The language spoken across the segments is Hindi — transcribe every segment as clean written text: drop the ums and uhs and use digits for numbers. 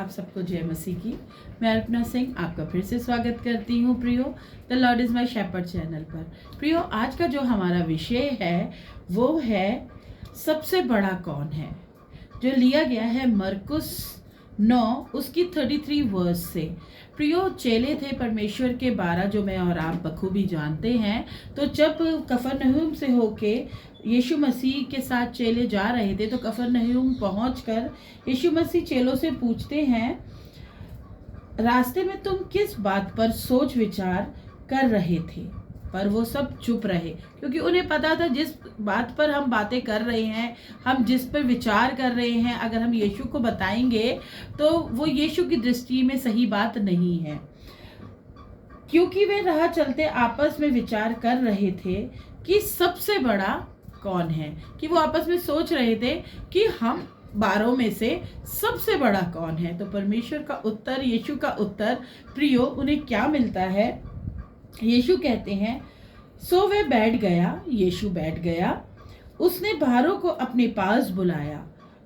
आप सबको जय मसीह की। मैं अर्पणा सिंह आपका फिर से स्वागत करती हूँ प्रियो, the lord is my shepherd channel पर। प्रियो, आज का जो हमारा विषय है वो है सबसे बड़ा कौन है, जो लिया गया है मरकुस 9 उसकी 33 वर्स से। प्रियो, चेले थे परमेश्वर के 12 जो मैं और आप बखूबी जानते हैं। तो जब कफरनहूम से होके यीशु मसीह के साथ चेले जा रहे थे तो कफरनहूम पहुंचकर यीशु मसीह चेलों से पूछते हैं, रास्ते में तुम किस बात पर सोच विचार कर रहे थे? पर वो सब चुप रहे, क्योंकि उन्हें पता था जिस बात पर हम बातें कर रहे हैं, हम जिस पर विचार कर रहे हैं, अगर हम यीशु को बताएंगे तो वो यीशु की दृष्टि में सही बात नहीं है। क्योंकि वे राह चलते आपस में विचार कर रहे थे कि सबसे बड़ा कौन है, कि वो आपस में सोच रहे थे कि हम 12 में से सबसे बड़ा कौन है। तो परमेश्वर का उत्तर, यीशु का उत्तर प्रियो, उन्हें क्या मिलता है? यीशु कहते हैं, सो वे बैठ गया, यीशु बैठ गया, उसने 12 को अपने पास बुलाया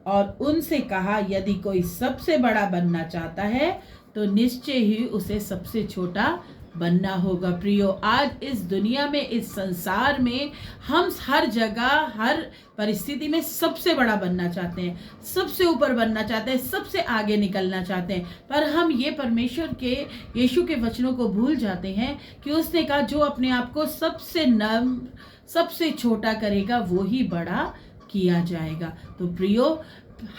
और उनसे कहा, यदि कोई सबसे बड़ा बनना चाहता है तो निश्चय ही उसे सबसे छोटा बनना होगा। प्रियो, आज इस दुनिया में, इस संसार में हम हर जगह, हर परिस्थिति में सबसे बड़ा बनना चाहते हैं, सबसे ऊपर बनना चाहते हैं, सबसे आगे निकलना चाहते हैं। पर हम ये परमेश्वर के, यीशु के वचनों को भूल जाते हैं कि उसने कहा, जो अपने आप को सबसे नम्र, सबसे छोटा करेगा वो ही बड़ा किया जाएगा। तो प्रियो,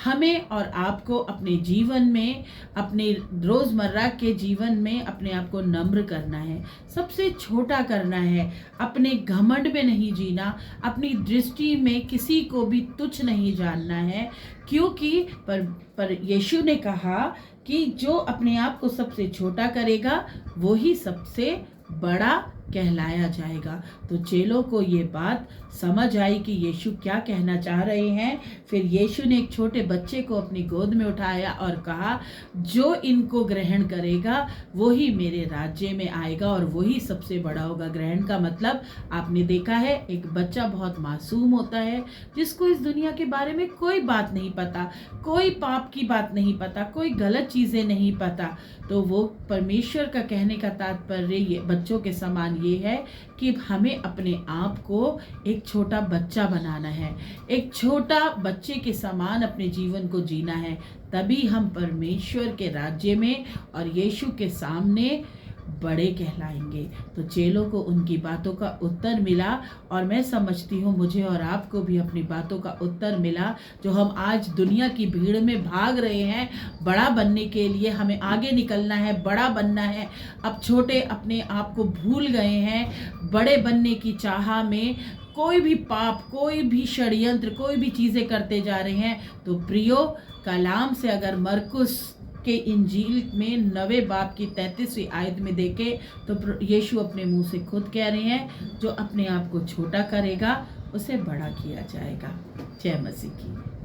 हमें और आपको अपने जीवन में, अपने रोज़मर्रा के जीवन में अपने आप को नम्र करना है, सबसे छोटा करना है, अपने घमंड में नहीं जीना, अपनी दृष्टि में किसी को भी तुच्छ नहीं जानना है। क्योंकि पर यीशु ने कहा कि जो अपने आप को सबसे छोटा करेगा वो ही सबसे बड़ा कहलाया जाएगा। तो चेलों को ये बात समझ आई कि यीशु क्या कहना चाह रहे हैं। फिर यीशु ने एक छोटे बच्चे को अपनी गोद में उठाया और कहा, जो इनको ग्रहण करेगा वो ही मेरे राज्य में आएगा और वही सबसे बड़ा होगा। ग्रहण का मतलब आपने देखा है, एक बच्चा बहुत मासूम होता है जिसको इस दुनिया के बारे में कोई बात नहीं पता, कोई पाप की बात नहीं पता, कोई गलत चीज़ें नहीं पता। तो वो परमेश्वर का कहने का तात्पर्य ये बच्चों के समान ये है कि हमें अपने आप को एक छोटा बच्चा बनाना है, एक छोटा बच्चे के समान अपने जीवन को जीना है। तभी हम परमेश्वर के राज्य में और यीशु के सामने बड़े कहलाएंगे। तो चेलों को उनकी बातों का उत्तर मिला और मैं समझती हूँ मुझे और आपको भी अपनी बातों का उत्तर मिला। जो हम आज दुनिया की भीड़ में भाग रहे हैं बड़ा बनने के लिए, हमें आगे निकलना है, बड़ा बनना है, अब छोटे अपने आप को भूल गए हैं। बड़े बनने की चाह में कोई भी पाप, कोई भी षड्यंत्र, कोई भी चीज़ें करते जा रहे हैं। तो प्रियो, कलाम से अगर मरकुस के इंजील में 9वें बाब की 33वीं आयत में देखे तो यीशु अपने मुंह से खुद कह रहे हैं, जो अपने आप को छोटा करेगा उसे बड़ा किया जाएगा। जय मसीह की।